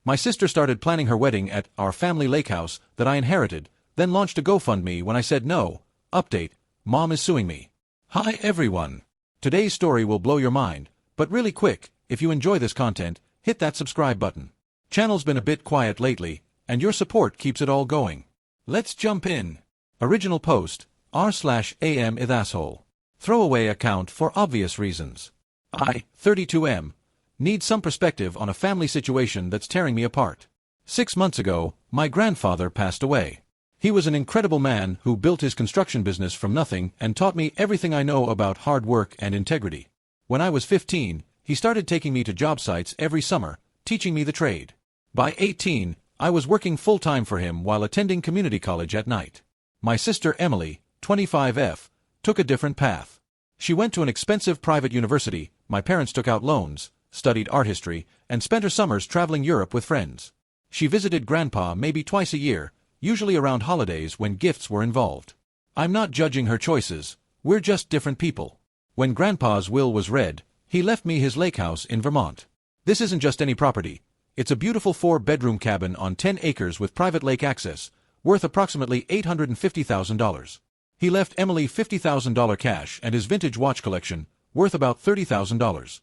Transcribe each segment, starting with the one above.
My sister started planning her wedding at our family Lakehouse that I inherited, then launched a GoFundMe when I said no. Update: Mom is suing me. Hi everyone. Today's story will blow your mind, but really quick, if you enjoy this content, hit that subscribe button. Channel's been a bit quiet lately, and your support keeps it all going. Let's jump in. Original post, r/am asshole. Throwaway account for obvious reasons. I, 32M, need some perspective on a family situation that's tearing me apart. 6 months ago, my grandfather passed away. He was an incredible man who built his construction business from nothing and taught me everything I know about hard work and integrity. When I was 15, he started taking me to job sites every summer, teaching me the trade. By 18, I was working full-time for him while attending community college at night. My sister Emily, 25F, took a different path. She went to an expensive private university, my parents took out loans, studied art history, and spent her summers traveling Europe with friends. She visited Grandpa maybe twice a year, usually around holidays when gifts were involved. I'm not judging her choices, we're just different people. When Grandpa's will was read, he left me his lake house in Vermont. This isn't just any property. It's a beautiful 4-bedroom cabin on 10 acres with private lake access, worth approximately $850,000. He left Emily $50,000 cash and his vintage watch collection, worth about $30,000.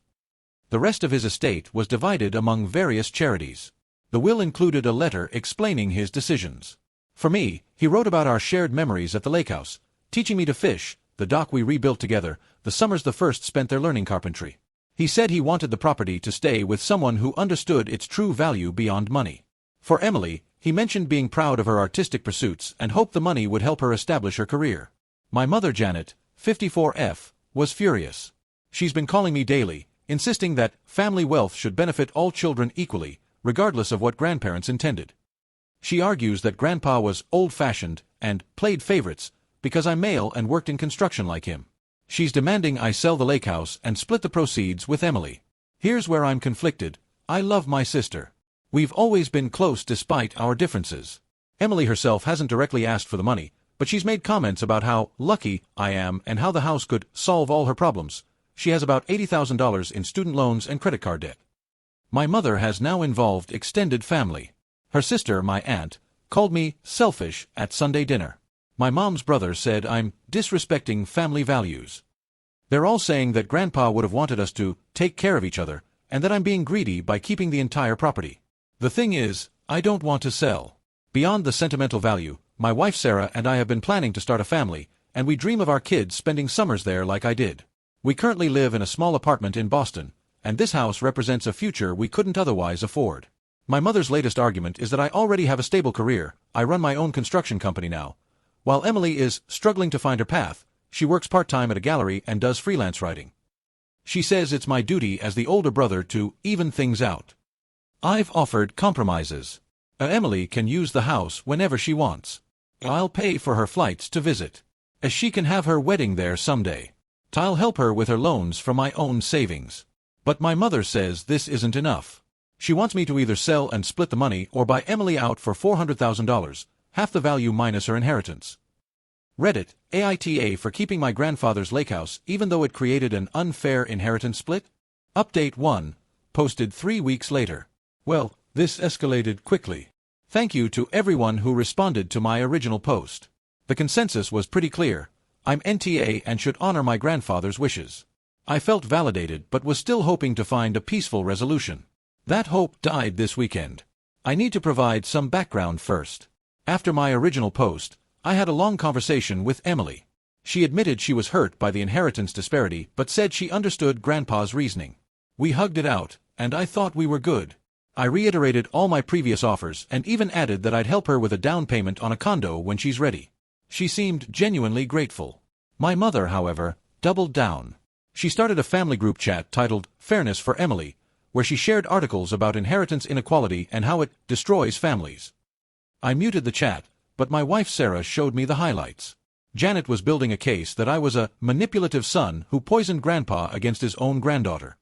The rest of his estate was divided among various charities. The will included a letter explaining his decisions. For me, he wrote about our shared memories at the Lakehouse, teaching me to fish, the dock we rebuilt together, the summers the first spent there learning carpentry. He said he wanted the property to stay with someone who understood its true value beyond money. For Emily, he mentioned being proud of her artistic pursuits and hoped the money would help her establish her career. My mother Janet, 54F, was furious. She's been calling me daily, insisting that family wealth should benefit all children equally, regardless of what grandparents intended. She argues that Grandpa was old-fashioned and played favorites because I'm male and worked in construction like him. She's demanding I sell the lake house and split the proceeds with Emily. Here's where I'm conflicted. I love my sister. We've always been close despite our differences. Emily herself hasn't directly asked for the money, but she's made comments about how lucky I am and how the house could solve all her problems. She has about $80,000 in student loans and credit card debt. My mother has now involved extended family. Her sister, my aunt, called me selfish at Sunday dinner. My mom's brother said I'm disrespecting family values. They're all saying that Grandpa would have wanted us to take care of each other, and that I'm being greedy by keeping the entire property. The thing is, I don't want to sell. Beyond the sentimental value, my wife Sarah and I have been planning to start a family, and we dream of our kids spending summers there like I did. We currently live in a small apartment in Boston, and this house represents a future we couldn't otherwise afford. My mother's latest argument is that I already have a stable career, I run my own construction company now. While Emily is struggling to find her path, she works part-time at a gallery and does freelance writing. She says it's my duty as the older brother to even things out. I've offered compromises. Emily can use the house whenever she wants. I'll pay for her flights to visit, as she can have her wedding there someday. I'll help her with her loans from my own savings. But my mother says this isn't enough. She wants me to either sell and split the money or buy Emily out for $400,000, half the value minus her inheritance. Reddit, AITA for keeping my grandfather's lake house even though it created an unfair inheritance split? Update 1, posted 3 weeks later. Well, this escalated quickly. Thank you to everyone who responded to my original post. The consensus was pretty clear. I'm NTA and should honor my grandfather's wishes. I felt validated but was still hoping to find a peaceful resolution. That hope died this weekend. I need to provide some background first. After my original post, I had a long conversation with Emily. She admitted she was hurt by the inheritance disparity but said she understood Grandpa's reasoning. We hugged it out, and I thought we were good. I reiterated all my previous offers and even added that I'd help her with a down payment on a condo when she's ready. She seemed genuinely grateful. My mother, however, doubled down. She started a family group chat titled Fairness for Emily, where she shared articles about inheritance inequality and how it destroys families. I muted the chat, but my wife Sarah showed me the highlights. Janet was building a case that I was a manipulative son who poisoned Grandpa against his own granddaughter.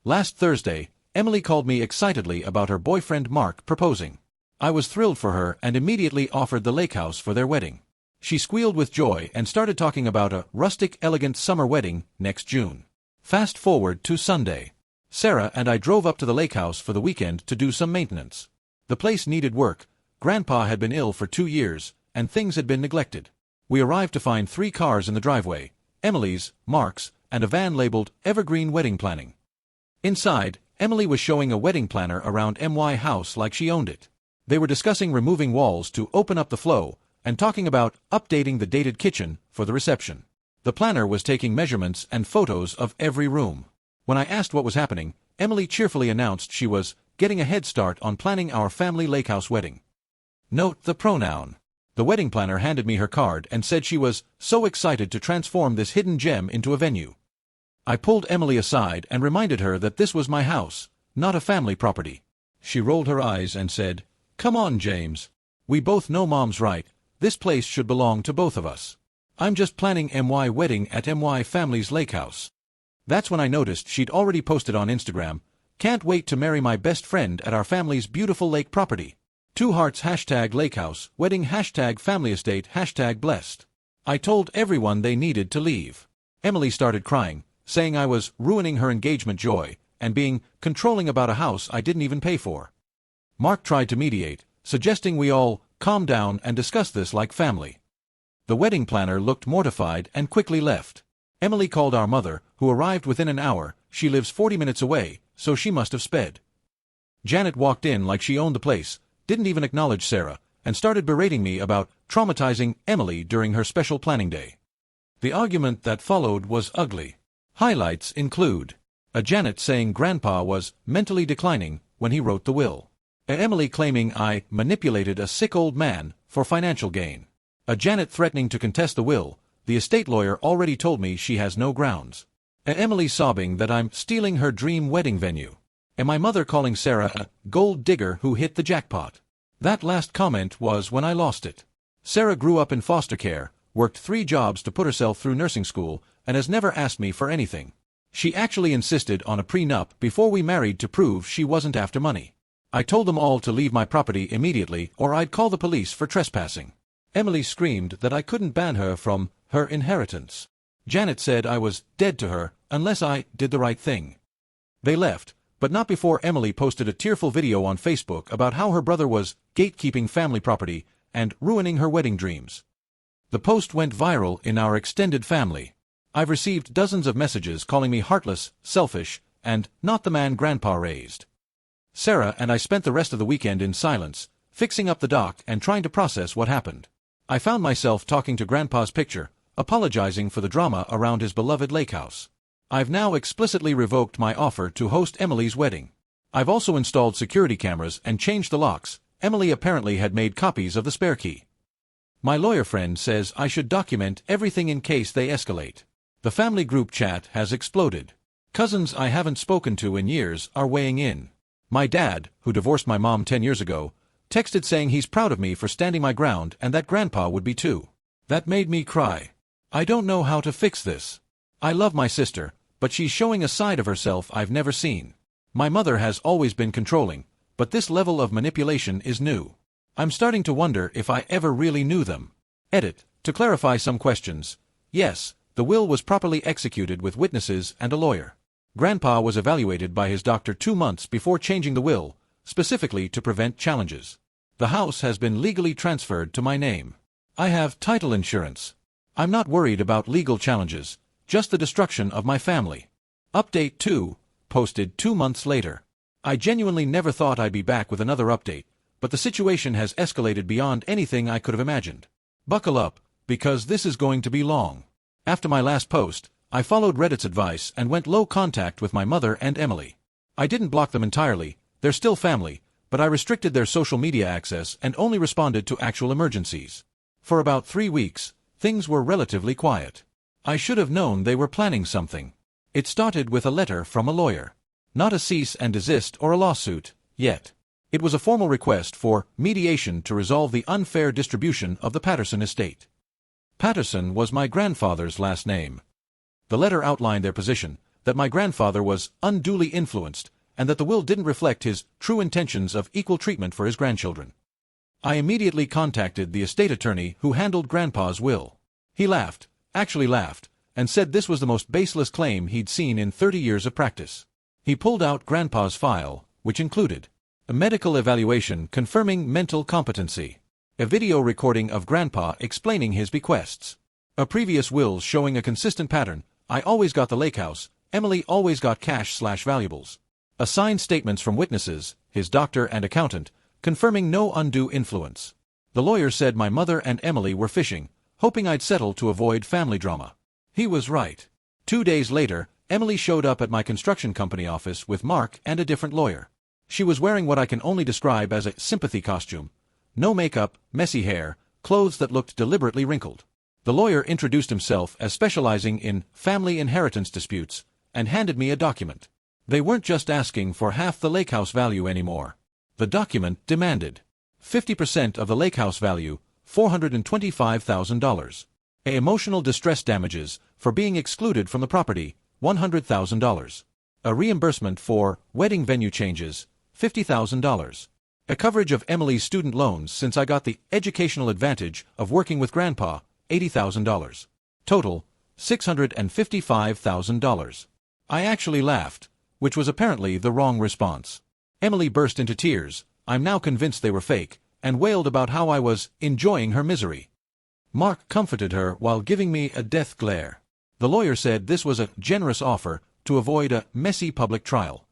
Last Thursday, Emily called me excitedly about her boyfriend Mark proposing. I was thrilled for her and immediately offered the lake house for their wedding. She squealed with joy and started talking about a rustic, elegant summer wedding next June. Fast forward to Sunday. Sarah and I drove up to the Lakehouse for the weekend to do some maintenance. The place needed work. Grandpa had been ill for 2 years, and things had been neglected. We arrived to find 3 cars in the driveway, Emily's, Mark's, and a van labeled Evergreen Wedding Planning. Inside, Emily was showing a wedding planner around MY house like she owned it. They were discussing removing walls to open up the flow, and talking about updating the dated kitchen for the reception. The planner was taking measurements and photos of every room. When I asked what was happening, Emily cheerfully announced she was getting a head start on planning our family Lakehouse wedding. Note the pronoun. The wedding planner handed me her card and said she was so excited to transform this hidden gem into a venue. I pulled Emily aside and reminded her that this was my house, not a family property. She rolled her eyes and said, "Come on, James. We both know Mom's right. This place should belong to both of us. I'm just planning MY wedding at MY family's Lakehouse." That's when I noticed she'd already posted on Instagram, "Can't wait to marry my best friend at our family's beautiful lake property. 2 hearts #Lakehouse, wedding #family estate #blessed." I told everyone they needed to leave. Emily started crying, saying I was ruining her engagement joy, and being controlling about a house I didn't even pay for. Mark tried to mediate, suggesting we all calm down and discuss this like family. The wedding planner looked mortified and quickly left. Emily called our mother, who arrived within an hour. She lives 40 minutes away, so she must have sped. Janet walked in like she owned the place, didn't even acknowledge Sarah, and started berating me about traumatizing Emily during her special planning day. The argument that followed was ugly. Highlights include a Janet saying Grandpa was mentally declining when he wrote the will. Emily claiming I manipulated a sick old man for financial gain. A Janet threatening to contest the will. The estate lawyer already told me she has no grounds. Emily sobbing that I'm stealing her dream wedding venue. And my mother calling Sarah a gold digger who hit the jackpot. That last comment was when I lost it. Sarah grew up in foster care, worked 3 jobs to put herself through nursing school, and has never asked me for anything. She actually insisted on a prenup before we married to prove she wasn't after money. I told them all to leave my property immediately or I'd call the police for trespassing. Emily screamed that I couldn't ban her from her inheritance. Janet said I was dead to her unless I did the right thing. They left, but not before Emily posted a tearful video on Facebook about how her brother was gatekeeping family property and ruining her wedding dreams. The post went viral in our extended family. I've received dozens of messages calling me heartless, selfish, and not the man Grandpa raised. Sarah and I spent the rest of the weekend in silence, fixing up the dock and trying to process what happened. I found myself talking to Grandpa's picture, apologizing for the drama around his beloved Lakehouse. I've now explicitly revoked my offer to host Emily's wedding. I've also installed security cameras and changed the locks. Emily apparently had made copies of the spare key. My lawyer friend says I should document everything in case they escalate. The family group chat has exploded. Cousins I haven't spoken to in years are weighing in. My dad, who divorced my mom 10 years ago, texted saying he's proud of me for standing my ground and that Grandpa would be too. That made me cry. I don't know how to fix this. I love my sister, but she's showing a side of herself I've never seen. My mother has always been controlling, but this level of manipulation is new. I'm starting to wonder if I ever really knew them. Edit. To clarify some questions. Yes, the will was properly executed with witnesses and a lawyer. Grandpa was evaluated by his doctor 2 months before changing the will, specifically to prevent challenges. The house has been legally transferred to my name. I have title insurance. I'm not worried about legal challenges, just the destruction of my family. Update 2, posted 2 months later. I genuinely never thought I'd be back with another update, but the situation has escalated beyond anything I could have imagined. Buckle up, because this is going to be long. After my last post, I followed Reddit's advice and went low contact with my mother and Emily. I didn't block them entirely, they're still family, but I restricted their social media access and only responded to actual emergencies. For about 3 weeks, things were relatively quiet. I should have known they were planning something. It started with a letter from a lawyer. Not a cease and desist or a lawsuit, yet. It was a formal request for mediation to resolve the unfair distribution of the Patterson estate. Patterson was my grandfather's last name. The letter outlined their position, that my grandfather was unduly influenced, and that the will didn't reflect his true intentions of equal treatment for his grandchildren. I immediately contacted the estate attorney who handled Grandpa's will. He actually laughed, and said this was the most baseless claim he'd seen in 30 years of practice. He pulled out Grandpa's file, which included a medical evaluation confirming mental competency, a video recording of Grandpa explaining his bequests, a previous will showing a consistent pattern: I always got the Lakehouse, Emily always got cash/valuables, a signed statements from witnesses, his doctor and accountant, confirming no undue influence. The lawyer said my mother and Emily were fishing, hoping I'd settle to avoid family drama. He was right. 2 days later, Emily showed up at my construction company office with Mark and a different lawyer. She was wearing what I can only describe as a sympathy costume. No makeup, messy hair, clothes that looked deliberately wrinkled. The lawyer introduced himself as specializing in family inheritance disputes, and handed me a document. They weren't just asking for half the Lakehouse value anymore. The document demanded 50% of the Lakehouse value, $425,000. Emotional distress damages for being excluded from the property, $100,000. A reimbursement for wedding venue changes, $50,000. A coverage of Emily's student loans since I got the educational advantage of working with Grandpa, $80,000. Total, $655,000. I actually laughed, which was apparently the wrong response. Emily burst into tears, I'm now convinced they were fake, and wailed about how I was enjoying her misery. Mark comforted her while giving me a death glare. The lawyer said this was a generous offer to avoid a messy public trial.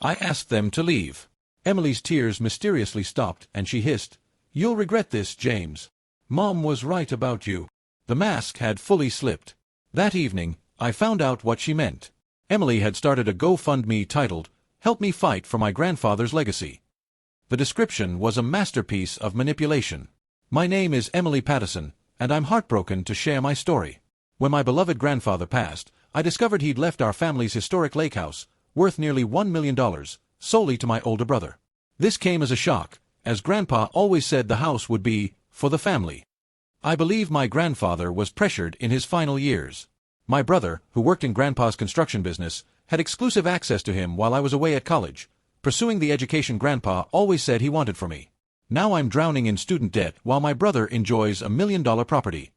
I asked them to leave. Emily's tears mysteriously stopped and she hissed, "You'll regret this, James. Mom was right about you." The mask had fully slipped. That evening, I found out what she meant. Emily had started a GoFundMe titled, "Help Me Fight for My Grandfather's Legacy." The description was a masterpiece of manipulation. My name is Emily Pattison, and I'm heartbroken to share my story. When my beloved grandfather passed, I discovered he'd left our family's historic Lakehouse, worth nearly $1 million, solely to my older brother. This came as a shock, as Grandpa always said the house would be for the family. I believe my grandfather was pressured in his final years. My brother, who worked in Grandpa's construction business, had exclusive access to him while I was away at college, pursuing the education Grandpa always said he wanted for me. Now I'm drowning in student debt while my brother enjoys $1 million property.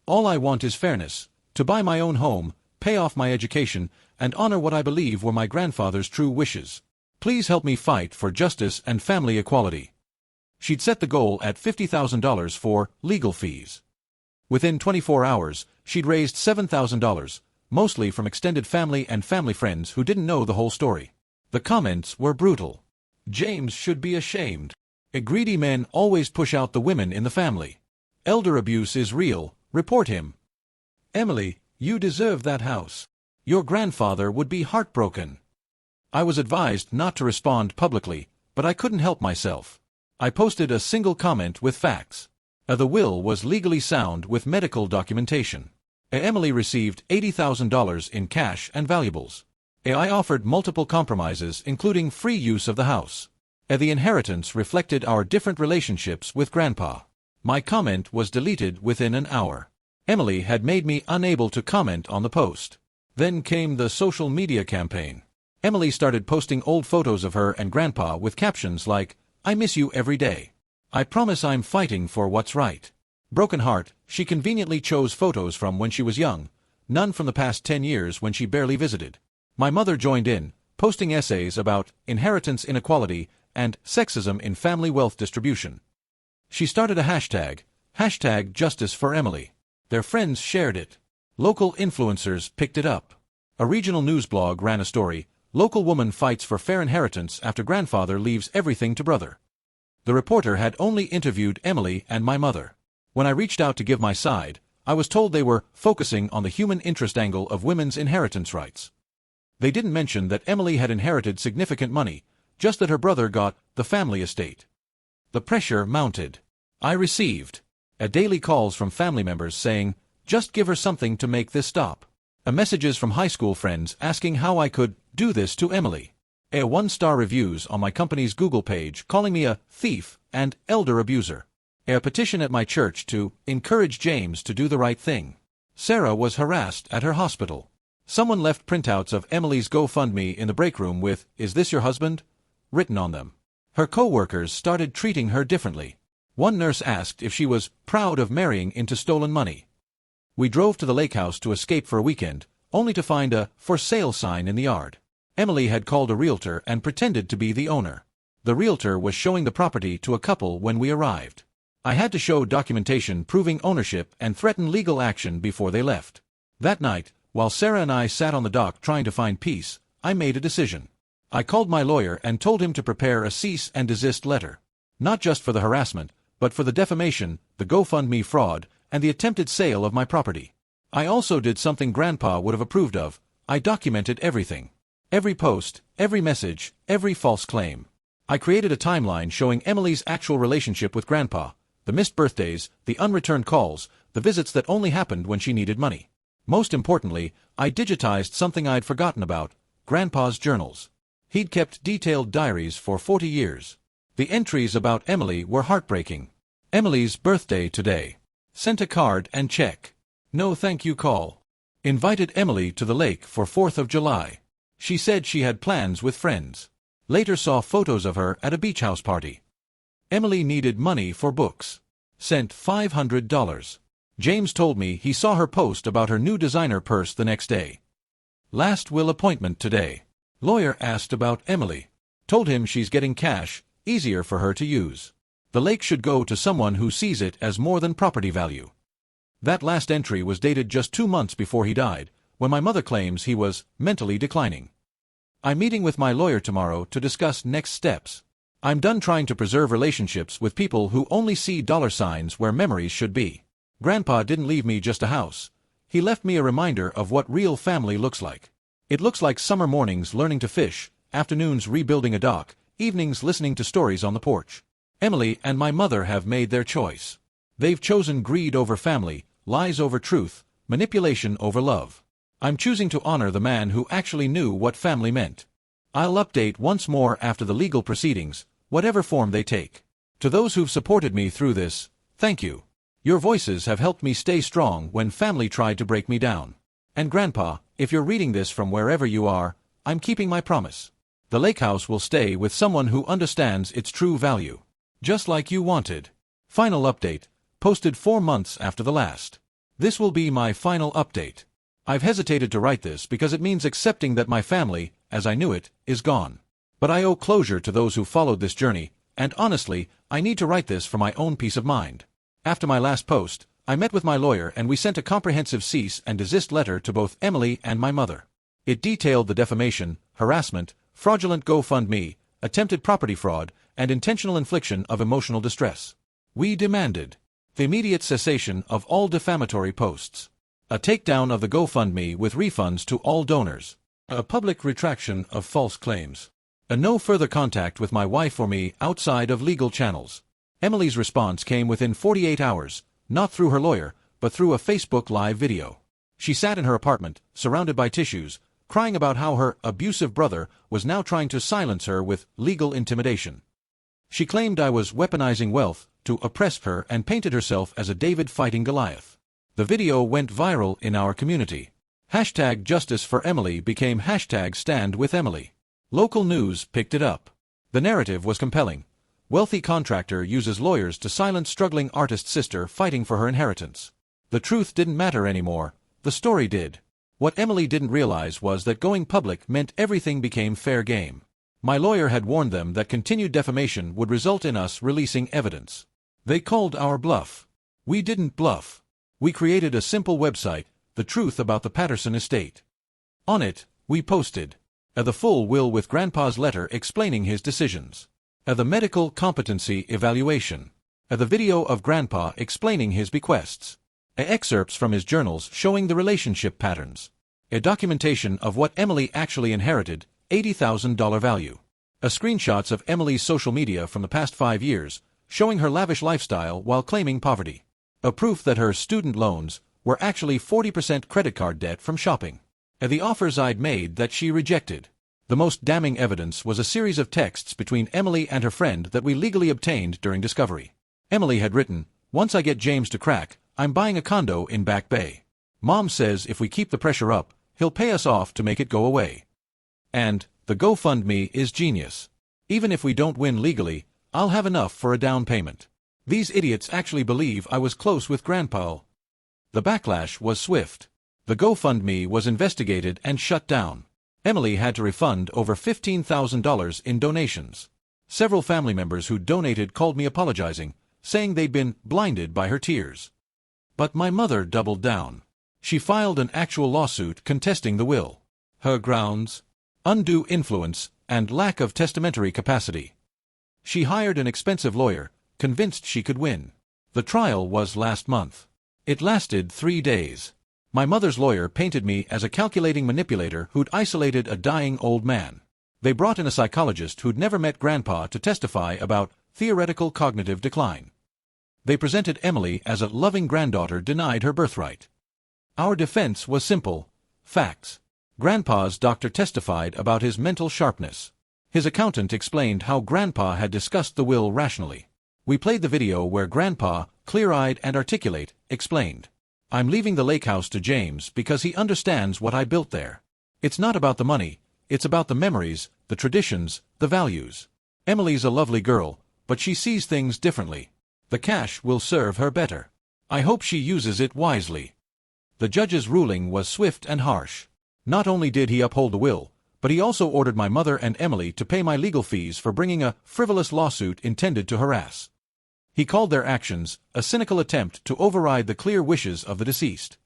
All I want is fairness, to buy my own home, pay off my education, and honor what I believe were my grandfather's true wishes. Please help me fight for justice and family equality. She'd set the goal at $50,000 for legal fees. Within 24 hours, she'd raised $7,000, mostly from extended family and family friends who didn't know the whole story. The comments were brutal. James should be ashamed. Greedy men always push out the women in the family. Elder abuse is real, report him. Emily, you deserve that house. Your grandfather would be heartbroken. I was advised not to respond publicly, but I couldn't help myself. I posted a single comment with facts. The will was legally sound with medical documentation. Emily received $80,000 in cash and valuables. I offered multiple compromises, including free use of the house. The inheritance reflected our different relationships with Grandpa. My comment was deleted within an hour. Emily had made me unable to comment on the post. Then came the social media campaign. Emily started posting old photos of her and Grandpa with captions like, "I miss you every day. I promise I'm fighting for what's right." Broken heart, she conveniently chose photos from when she was young, none from the past 10 years when she barely visited. My mother joined in, posting essays about inheritance inequality and sexism in family wealth distribution. She started a hashtag #JusticeForEmily. Their friends shared it. Local influencers picked it up. A regional news blog ran a story, "Local woman fights for fair inheritance after grandfather leaves everything to brother." The reporter had only interviewed Emily and my mother. When I reached out to give my side, I was told they were focusing on the human interest angle of women's inheritance rights. They didn't mention that Emily had inherited significant money, just that her brother got the family estate. The pressure mounted. I received daily calls from family members saying, "Just give her something to make this stop." Messages from high school friends asking how I could do this to Emily. 1-star reviews on my company's Google page calling me a thief and elder abuser. A petition at my church to encourage James to do the right thing. Sarah was harassed at her hospital. Someone left printouts of Emily's GoFundMe in the break room with, "Is this your husband?" written on them. Her co-workers started treating her differently. One nurse asked if she was proud of marrying into stolen money. We drove to the Lakehouse to escape for a weekend, only to find a "for sale" sign in the yard. Emily had called a realtor and pretended to be the owner. The realtor was showing the property to a couple when we arrived. I had to show documentation proving ownership and threaten legal action before they left. That night, while Sarah and I sat on the dock trying to find peace, I made a decision. I called my lawyer and told him to prepare a cease and desist letter. Not just for the harassment, but for the defamation, the GoFundMe fraud, and the attempted sale of my property. I also did something Grandpa would have approved of. I documented everything. Every post, every message, every false claim. I created a timeline showing Emily's actual relationship with Grandpa, the missed birthdays, the unreturned calls, the visits that only happened when she needed money. Most importantly, I digitized something I'd forgotten about, Grandpa's journals. He'd kept detailed diaries for 40 years. The entries about Emily were heartbreaking. Emily's birthday today. Sent a card and check. No thank you call. Invited Emily to the lake for 4th of July. She said she had plans with friends. Later saw photos of her at a beach house party. Emily needed money for books. Sent $500. James told me he saw her post about her new designer purse the next day. Last will appointment today. Lawyer asked about Emily. Told him she's getting cash, easier for her to use. The lake should go to someone who sees it as more than property value. That last entry was dated just 2 months before he died, when my mother claims he was mentally declining. I'm meeting with my lawyer tomorrow to discuss next steps. I'm done trying to preserve relationships with people who only see dollar signs where memories should be. Grandpa didn't leave me just a house. He left me a reminder of what real family looks like. It looks like summer mornings learning to fish, afternoons rebuilding a dock, evenings listening to stories on the porch. Emily and my mother have made their choice. They've chosen greed over family, lies over truth, manipulation over love. I'm choosing to honor the man who actually knew what family meant. I'll update once more after the legal proceedings, whatever form they take. To those who've supported me through this, thank you. Your voices have helped me stay strong when family tried to break me down. And Grandpa, if you're reading this from wherever you are, I'm keeping my promise. The Lakehouse will stay with someone who understands its true value. Just like you wanted. Final update, posted 4 months after the last. This will be my final update. I've hesitated to write this because it means accepting that my family, as I knew it, is gone. But I owe closure to those who followed this journey, and honestly, I need to write this for my own peace of mind. After my last post, I met with my lawyer and we sent a comprehensive cease and desist letter to both Emily and my mother. It detailed the defamation, harassment, fraudulent GoFundMe, attempted property fraud, and intentional infliction of emotional distress. We demanded the immediate cessation of all defamatory posts, a takedown of the GoFundMe with refunds to all donors, a public retraction of false claims, and no further contact with my wife or me outside of legal channels. Emily's response came within 48 hours, not through her lawyer, but through a Facebook Live video. She sat in her apartment, surrounded by tissues, crying about how her abusive brother was now trying to silence her with legal intimidation. She claimed I was weaponizing wealth to oppress her and painted herself as a David fighting Goliath. The video went viral in our community. Hashtag Justice for Emily became hashtag Stand with Emily. Local news picked it up. The narrative was compelling. Wealthy contractor uses lawyers to silence struggling artist sister fighting for her inheritance. The truth didn't matter anymore, the story did. What Emily didn't realize was that going public meant everything became fair game. My lawyer had warned them that continued defamation would result in us releasing evidence. They called our bluff. We didn't bluff. We created a simple website, The Truth About the Patterson Estate. On it, we posted the full will with Grandpa's letter explaining his decisions, the medical competency evaluation, the video of Grandpa explaining his bequests, excerpts from his journals showing the relationship patterns, a documentation of what Emily actually inherited, $80,000 value, screenshots of Emily's social media from the past 5 years, showing her lavish lifestyle while claiming poverty, a proof that her student loans were actually 40% credit card debt from shopping, and the offers I'd made that she rejected. The most damning evidence was a series of texts between Emily and her friend that we legally obtained during discovery. Emily had written, "Once I get James to crack, I'm buying a condo in Back Bay. Mom says if we keep the pressure up, he'll pay us off to make it go away. And, the GoFundMe is genius. Even if we don't win legally, I'll have enough for a down payment." These idiots actually believe I was close with Grandpa. The backlash was swift. The GoFundMe was investigated and shut down. Emily had to refund over $15,000 in donations. Several family members who donated called me apologizing, saying they'd been blinded by her tears. But my mother doubled down. She filed an actual lawsuit contesting the will. Her grounds? Undue influence and lack of testamentary capacity. She hired an expensive lawyer, convinced she could win. The trial was last month. It lasted 3 days. My mother's lawyer painted me as a calculating manipulator who'd isolated a dying old man. They brought in a psychologist who'd never met Grandpa to testify about theoretical cognitive decline. They presented Emily as a loving granddaughter denied her birthright. Our defense was simple: facts. Grandpa's doctor testified about his mental sharpness. His accountant explained how Grandpa had discussed the will rationally. We played the video where Grandpa, clear-eyed and articulate, explained, "I'm leaving the Lakehouse to James because he understands what I built there. It's not about the money, it's about the memories, the traditions, the values. Emily's a lovely girl, but she sees things differently. The cash will serve her better. I hope she uses it wisely." The judge's ruling was swift and harsh. Not only did he uphold the will, but he also ordered my mother and Emily to pay my legal fees for bringing a frivolous lawsuit intended to harass. He called their actions a cynical attempt to override the clear wishes of the deceased.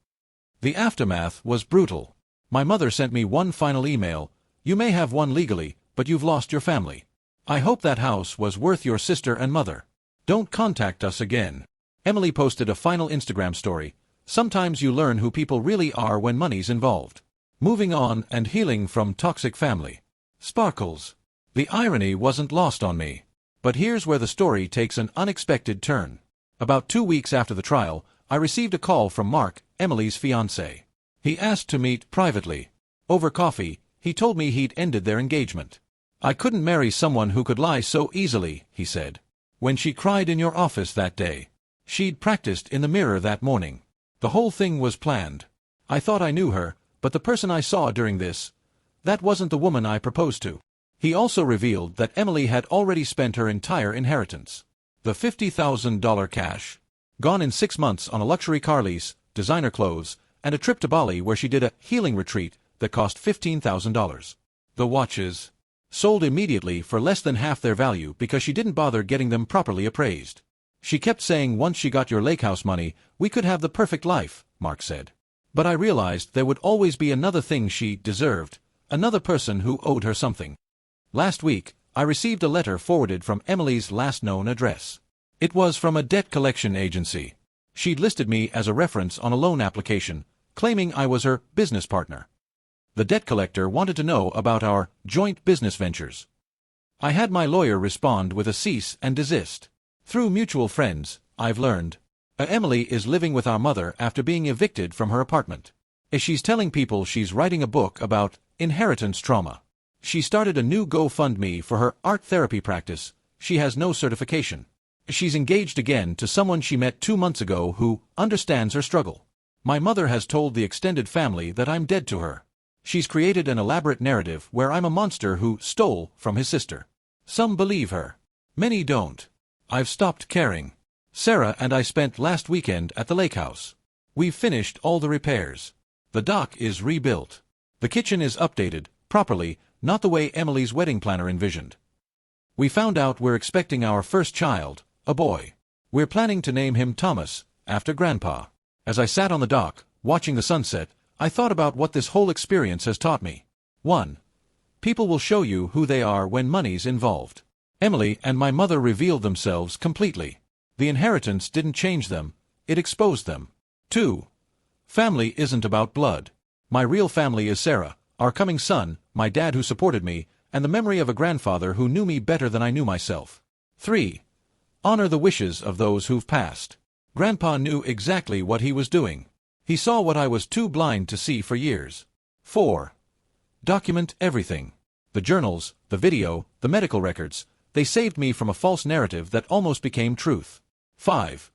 The aftermath was brutal. My mother sent me one final email: "You may have won legally, but you've lost your family. I hope that house was worth your sister and mother. Don't contact us again." Emily posted a final Instagram story: "Sometimes you learn who people really are when money's involved. Moving on and healing from toxic family." Sparkles. The irony wasn't lost on me. But here's where the story takes an unexpected turn. About 2 weeks after the trial, I received a call from Mark, Emily's fiancé. He asked to meet privately. Over coffee, he told me he'd ended their engagement. "I couldn't marry someone who could lie so easily," he said. "When she cried in your office that day, she'd practiced in the mirror that morning. The whole thing was planned. I thought I knew her, but the person I saw during this, that wasn't the woman I proposed to." He also revealed that Emily had already spent her entire inheritance. The $50,000 cash, gone in 6 months on a luxury car lease, designer clothes, and a trip to Bali where she did a healing retreat that cost $15,000. The watches, sold immediately for less than half their value because she didn't bother getting them properly appraised. "She kept saying once she got your Lakehouse money, we could have the perfect life," Mark said. "But I realized there would always be another thing she deserved, another person who owed her something." Last week, I received a letter forwarded from Emily's last known address. It was from a debt collection agency. She'd listed me as a reference on a loan application, claiming I was her business partner. The debt collector wanted to know about our joint business ventures. I had my lawyer respond with a cease and desist. Through mutual friends, I've learned Emily is living with our mother after being evicted from her apartment. She's telling people she's writing a book about inheritance trauma. She started a new GoFundMe for her art therapy practice. She has no certification. She's engaged again to someone she met 2 months ago who understands her struggle. My mother has told the extended family that I'm dead to her. She's created an elaborate narrative where I'm a monster who stole from his sister. Some believe her. Many don't. I've stopped caring. Sarah and I spent last weekend at the Lakehouse. We've finished all the repairs. The dock is rebuilt. The kitchen is updated, properly, not the way Emily's wedding planner envisioned. We found out we're expecting our first child, a boy. We're planning to name him Thomas, after Grandpa. As I sat on the dock, watching the sunset, I thought about what this whole experience has taught me. 1. People will show you who they are when money's involved. Emily and my mother revealed themselves completely. The inheritance didn't change them, it exposed them. 2. Family isn't about blood. My real family is Sarah, our coming son, my dad who supported me, and the memory of a grandfather who knew me better than I knew myself. 3. Honor the wishes of those who've passed. Grandpa knew exactly what he was doing. He saw what I was too blind to see for years. 4. Document everything. The journals, the video, the medical records, they saved me from a false narrative that almost became truth. 5.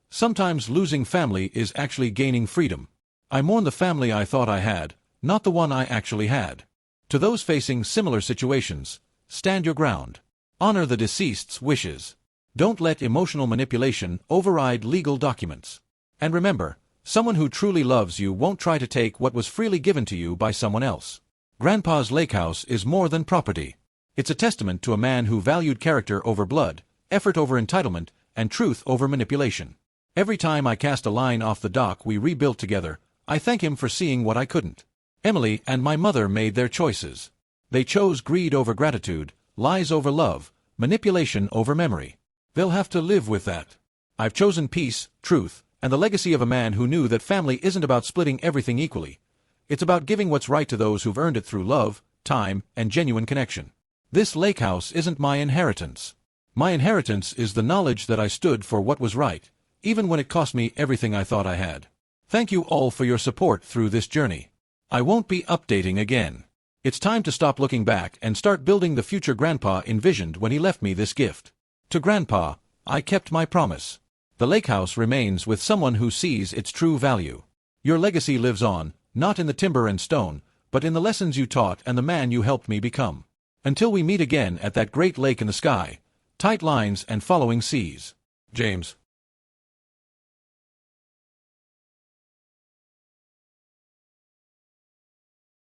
Sometimes losing family is actually gaining freedom. I mourn the family I thought I had, not the one I actually had. To those facing similar situations, stand your ground. Honor the deceased's wishes. Don't let emotional manipulation override legal documents. And remember, someone who truly loves you won't try to take what was freely given to you by someone else. Grandpa's Lakehouse is more than property. It's a testament to a man who valued character over blood, effort over entitlement, and truth over manipulation. Every time I cast a line off the dock we rebuilt together, I thank him for seeing what I couldn't. Emily and my mother made their choices. They chose greed over gratitude, lies over love, manipulation over memory. They'll have to live with that. I've chosen peace, truth, and the legacy of a man who knew that family isn't about splitting everything equally. It's about giving what's right to those who've earned it through love, time, and genuine connection. This Lakehouse isn't my inheritance. My inheritance is the knowledge that I stood for what was right, even when it cost me everything I thought I had. Thank you all for your support through this journey. I won't be updating again. It's time to stop looking back and start building the future Grandpa envisioned when he left me this gift. To Grandpa, I kept my promise. The Lakehouse remains with someone who sees its true value. Your legacy lives on, not in the timber and stone, but in the lessons you taught and the man you helped me become. Until we meet again at that great lake in the sky, tight lines and following seas. James.